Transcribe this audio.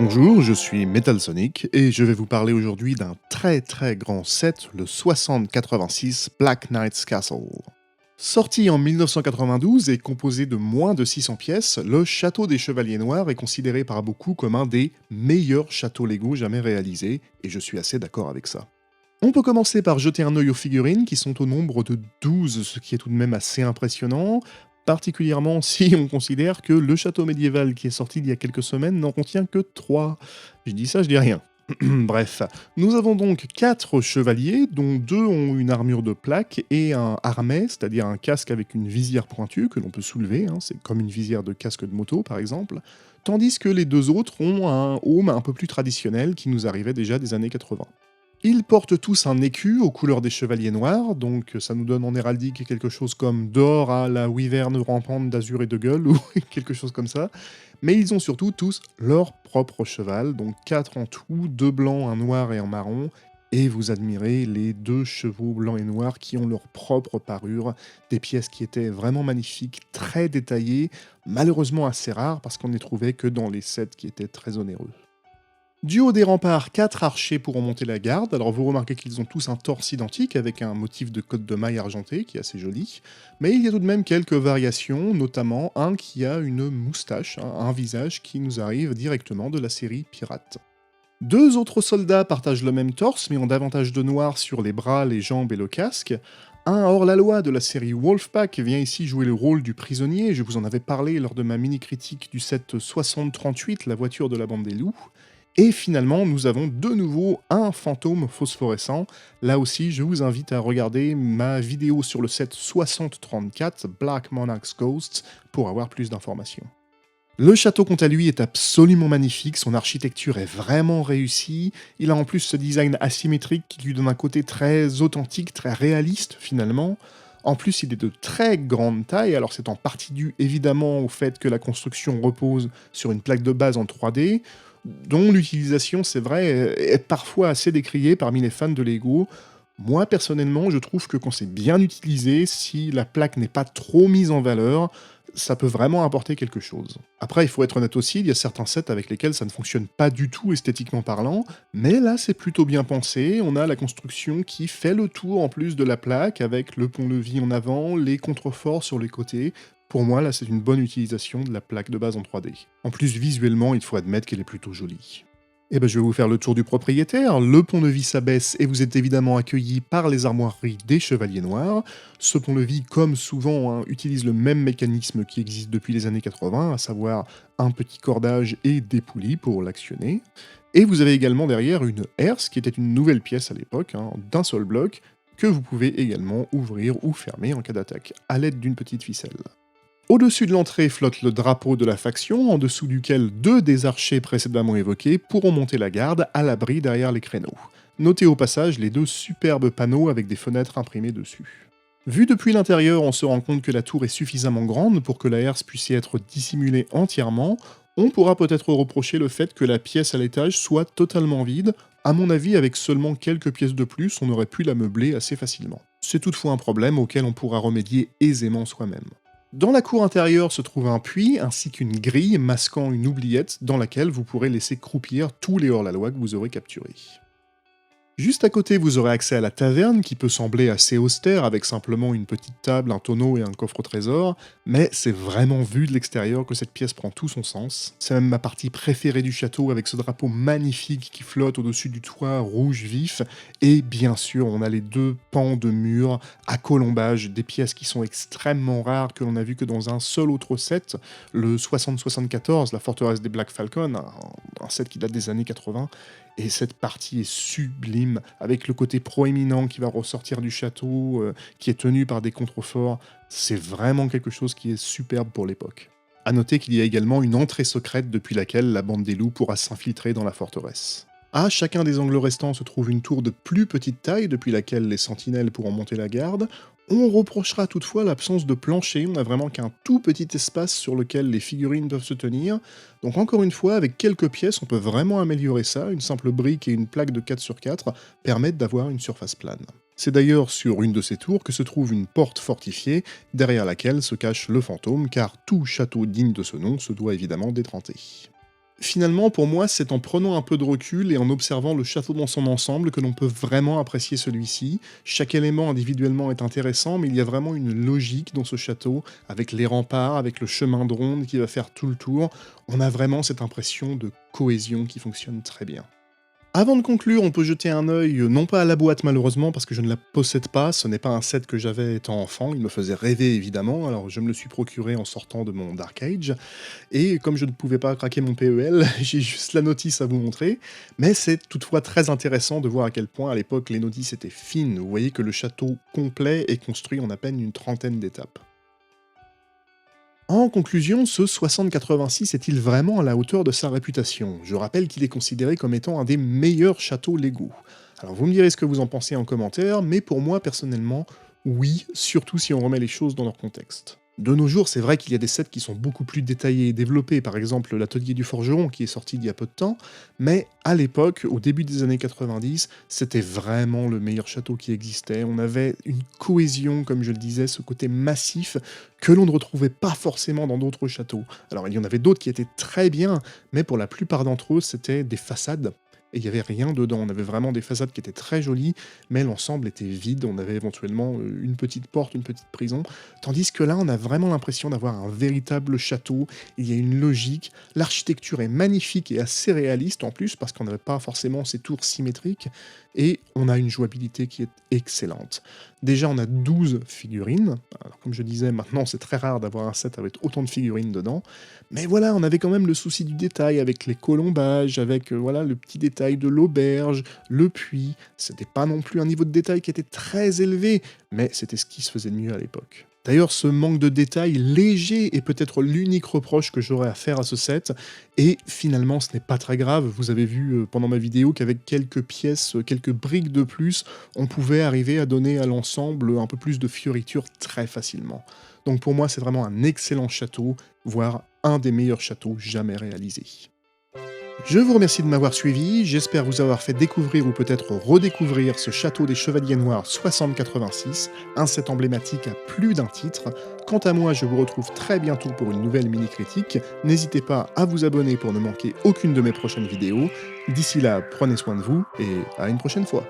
Bonjour, je suis Metal Sonic et je vais vous parler aujourd'hui d'un très grand set, le 6086 Black Knight's Castle. Sorti en 1992 et composé de moins de 600 pièces, le Château des Chevaliers Noirs est considéré par beaucoup comme un des meilleurs châteaux Lego jamais réalisés, et je suis assez d'accord avec ça. On peut commencer par jeter un œil aux figurines qui sont au nombre de 12, ce qui est tout de même assez impressionnant, particulièrement si on considère que le château médiéval qui est sorti il y a quelques semaines n'en contient que 3. Je dis ça, je dis rien. Bref, nous avons donc 4 chevaliers, dont 2 ont une armure de plaque et un harnais, c'est-à-dire un casque avec une visière pointue que l'on peut soulever, c'est comme une visière de casque de moto par exemple, tandis que les 2 autres ont un aume un peu plus traditionnel qui nous arrivait déjà des années 80. Ils portent tous un écu aux couleurs des chevaliers noirs, donc ça nous donne en héraldique quelque chose comme d'or à la wyverne rampante d'azur et de gueule, ou quelque chose comme ça. Mais ils ont surtout tous leur propre cheval, donc 4 en tout, 2 blancs, un noir et un marron, et vous admirez les 2 chevaux blancs et noirs qui ont leur propre parure, des pièces qui étaient vraiment magnifiques, très détaillées, malheureusement assez rares parce qu'on ne les trouvait que dans les sets qui étaient très onéreux. Du haut des remparts, 4 archers pourront monter la garde. Alors vous remarquez qu'ils ont tous un torse identique avec un motif de côte de maille argentée qui est assez joli. Mais il y a tout de même quelques variations, notamment un qui a une moustache, un visage qui nous arrive directement de la série Pirate. 2 autres soldats partagent le même torse mais ont davantage de noir sur les bras, les jambes et le casque. Un hors-la-loi de la série Wolfpack vient ici jouer le rôle du prisonnier, je vous en avais parlé lors de ma mini-critique du set 6038, la voiture de la bande des loups. Et finalement, nous avons de nouveau un fantôme phosphorescent. Là aussi, je vous invite à regarder ma vidéo sur le set 6034, Black Monarch's Ghosts, pour avoir plus d'informations. Le château, quant à lui, est absolument magnifique, son architecture est vraiment réussie, il a en plus ce design asymétrique qui lui donne un côté très authentique, très réaliste finalement. En plus, il est de très grande taille, alors c'est en partie dû évidemment au fait que la construction repose sur une plaque de base en 3D, dont l'utilisation, c'est vrai, est parfois assez décriée parmi les fans de Lego. Moi, personnellement, je trouve que quand c'est bien utilisé, si la plaque n'est pas trop mise en valeur, ça peut vraiment apporter quelque chose. Après, il faut être honnête aussi, il y a certains sets avec lesquels ça ne fonctionne pas du tout esthétiquement parlant, mais là, c'est plutôt bien pensé. On a la construction qui fait le tour en plus de la plaque, avec le pont-levis en avant, les contreforts sur les côtés. Pour moi, là, c'est une bonne utilisation de la plaque de base en 3D. En plus, visuellement, il faut admettre qu'elle est plutôt jolie. Et ben, je vais vous faire le tour du propriétaire. Le pont-levis s'abaisse et vous êtes évidemment accueilli par les armoiries des Chevaliers Noirs. Ce pont-levis, comme souvent, utilise le même mécanisme qui existe depuis les années 80, à savoir un petit cordage et des poulies pour l'actionner. Et vous avez également derrière une herse, qui était une nouvelle pièce à l'époque, d'un seul bloc, que vous pouvez également ouvrir ou fermer en cas d'attaque, à l'aide d'une petite ficelle. Au-dessus de l'entrée flotte le drapeau de la faction, en dessous duquel 2 des archers précédemment évoqués pourront monter la garde à l'abri derrière les créneaux. Notez au passage les 2 superbes panneaux avec des fenêtres imprimées dessus. Vu depuis l'intérieur, on se rend compte que la tour est suffisamment grande pour que la herse puisse y être dissimulée entièrement. On pourra peut-être reprocher le fait que la pièce à l'étage soit totalement vide. À mon avis, avec seulement quelques pièces de plus, on aurait pu la meubler assez facilement. C'est toutefois un problème auquel on pourra remédier aisément soi-même. Dans la cour intérieure se trouve un puits ainsi qu'une grille masquant une oubliette dans laquelle vous pourrez laisser croupir tous les hors-la-loi que vous aurez capturés. Juste à côté, vous aurez accès à la taverne qui peut sembler assez austère avec simplement une petite table, un tonneau et un coffre au trésor, mais c'est vraiment vu de l'extérieur que cette pièce prend tout son sens. C'est même ma partie préférée du château avec ce drapeau magnifique qui flotte au-dessus du toit rouge vif, et bien sûr on a les 2 pans de mur à colombage, des pièces qui sont extrêmement rares que l'on a vu que dans un seul autre set, le 6074, la forteresse des Black Falcon, un set qui date des années 80, et cette partie est sublime, avec le côté proéminent qui va ressortir du château, qui est tenu par des contreforts. C'est vraiment quelque chose qui est superbe pour l'époque. A noter qu'il y a également une entrée secrète depuis laquelle la bande des loups pourra s'infiltrer dans la forteresse. À chacun des angles restants se trouve une tour de plus petite taille depuis laquelle les sentinelles pourront monter la garde. On reprochera toutefois l'absence de plancher, on n'a vraiment qu'un tout petit espace sur lequel les figurines doivent se tenir. Donc encore une fois, avec quelques pièces, on peut vraiment améliorer ça, une simple brique et une plaque de 4 sur 4 permettent d'avoir une surface plane. C'est d'ailleurs sur une de ces tours que se trouve une porte fortifiée, derrière laquelle se cache le fantôme, car tout château digne de ce nom se doit évidemment d'être hanté. Finalement, pour moi, c'est en prenant un peu de recul et en observant le château dans son ensemble que l'on peut vraiment apprécier celui-ci. Chaque élément individuellement est intéressant, mais il y a vraiment une logique dans ce château, avec les remparts, avec le chemin de ronde qui va faire tout le tour. On a vraiment cette impression de cohésion qui fonctionne très bien. Avant de conclure, on peut jeter un œil, non pas à la boîte malheureusement parce que je ne la possède pas, ce n'est pas un set que j'avais étant enfant, il me faisait rêver évidemment, alors je me le suis procuré en sortant de mon Dark Age, et comme je ne pouvais pas craquer mon PEL, j'ai juste la notice à vous montrer, mais c'est toutefois très intéressant de voir à quel point à l'époque les notices étaient fines, vous voyez que le château complet est construit en à peine une trentaine d'étapes. En conclusion, ce 6086 est-il vraiment à la hauteur de sa réputation? Je rappelle qu'il est considéré comme étant un des meilleurs châteaux Lego. Alors vous me direz ce que vous en pensez en commentaire, mais pour moi personnellement, oui, surtout si on remet les choses dans leur contexte. De nos jours, c'est vrai qu'il y a des sets qui sont beaucoup plus détaillés et développés, par exemple l'atelier du forgeron qui est sorti il y a peu de temps, mais à l'époque, au début des années 90, c'était vraiment le meilleur château qui existait. On avait une cohésion, comme je le disais, ce côté massif que l'on ne retrouvait pas forcément dans d'autres châteaux. Alors il y en avait d'autres qui étaient très bien, mais pour la plupart d'entre eux, c'était des façades et il n'y avait rien dedans. On avait vraiment des façades qui étaient très jolies, mais l'ensemble était vide. On avait éventuellement une petite porte, une petite prison. Tandis que là, on a vraiment l'impression d'avoir un véritable château. Il y a une logique. L'architecture est magnifique et assez réaliste en plus, parce qu'on n'avait pas forcément ces tours symétriques. Et on a une jouabilité qui est excellente. Déjà, on a 12 figurines. Alors, comme je disais, maintenant, c'est très rare d'avoir un set avec autant de figurines dedans. Mais voilà, on avait quand même le souci du détail avec les colombages, avec voilà, le petit détail de l'auberge, le puits. C'était pas non plus un niveau de détail qui était très élevé, mais c'était ce qui se faisait de mieux à l'époque. D'ailleurs, ce manque de détail léger est peut-être l'unique reproche que j'aurais à faire à ce set, et finalement ce n'est pas très grave, vous avez vu pendant ma vidéo qu'avec quelques pièces, quelques briques de plus, on pouvait arriver à donner à l'ensemble un peu plus de fioriture très facilement. Donc pour moi c'est vraiment un excellent château, voire un des meilleurs châteaux jamais réalisés. Je vous remercie de m'avoir suivi, j'espère vous avoir fait découvrir ou peut-être redécouvrir ce château des Chevaliers Noirs 6086, un set emblématique à plus d'un titre. Quant à moi, je vous retrouve très bientôt pour une nouvelle mini-critique, n'hésitez pas à vous abonner pour ne manquer aucune de mes prochaines vidéos. D'ici là, prenez soin de vous et à une prochaine fois.